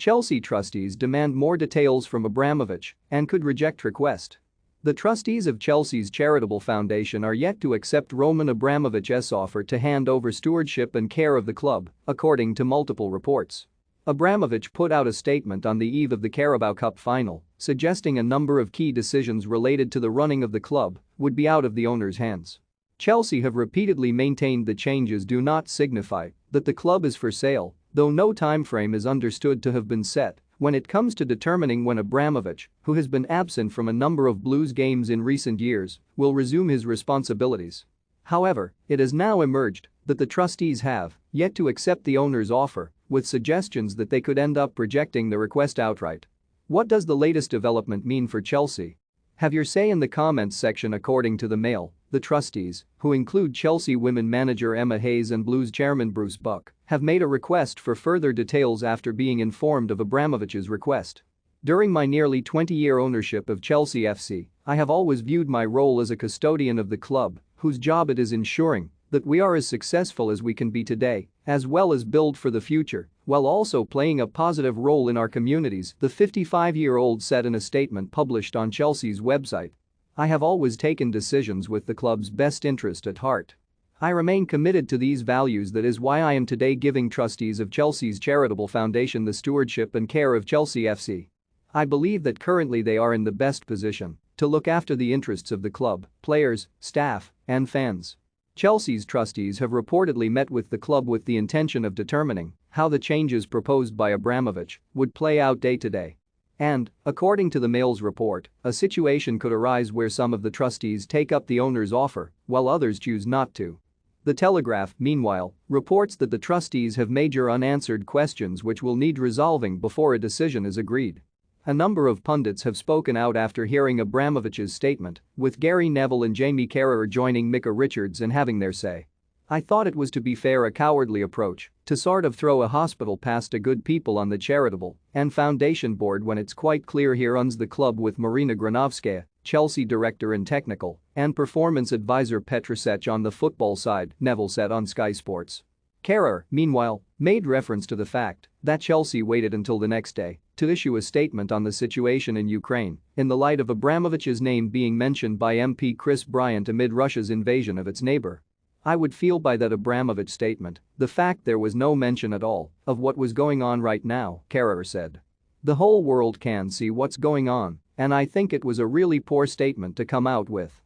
Chelsea trustees demand more details from Abramovich and could reject request. The trustees of Chelsea's charitable foundation are yet to accept Roman Abramovich's offer to hand over stewardship and care of the club, according to multiple reports. Abramovich put out a statement on the eve of the Carabao Cup final, suggesting a number of key decisions related to the running of the club would be out of the owner's hands. Chelsea have repeatedly maintained the changes do not signify that the club is for sale, though no timeframe is understood to have been set when it comes to determining when Abramovich, who has been absent from a number of Blues games in recent years, will resume his responsibilities. However, it has now emerged that the trustees have yet to accept the owner's offer, with suggestions that they could end up rejecting the request outright. What does the latest development mean for Chelsea? Have your say in the comments section. According to the Mail, the trustees, who include Chelsea women manager Emma Hayes and Blues chairman Bruce Buck, have made a request for further details after being informed of Abramovich's request. During my nearly 20-year ownership of Chelsea FC, I have always viewed my role as a custodian of the club, whose job it is ensuring that we are as successful as we can be today, as well as build for the future, while also playing a positive role in our communities, the 55-year-old said in a statement published on Chelsea's website. I have always taken decisions with the club's best interest at heart. I remain committed to these values. That is why I am today giving trustees of Chelsea's charitable foundation the stewardship and care of Chelsea FC. I believe that currently they are in the best position to look after the interests of the club, players, staff, and fans. Chelsea's trustees have reportedly met with the club with the intention of determining how the changes proposed by Abramovich would play out day to day. And, according to the Mail's report, a situation could arise where some of the trustees take up the owner's offer while others choose not to. The Telegraph, meanwhile, reports that the trustees have major unanswered questions which will need resolving before a decision is agreed. A number of pundits have spoken out after hearing Abramovich's statement, with Gary Neville and Jamie Carragher joining Micah Richards and having their say. I thought it was, to be fair, a cowardly approach to sort of throw a hospital past a good people on the charitable and foundation board when it's quite clear he runs the club with Marina Granovskaya, Chelsea director and technical and performance advisor Petrusech on the football side, Neville said on Sky Sports. Carragher, meanwhile, made reference to the fact that Chelsea waited until the next day to issue a statement on the situation in Ukraine in the light of Abramovich's name being mentioned by MP Chris Bryant amid Russia's invasion of its neighbor. I would feel by that Abramovich statement the fact there was no mention at all of what was going on right now, Carragher said. The whole world can see what's going on, and I think it was a really poor statement to come out with.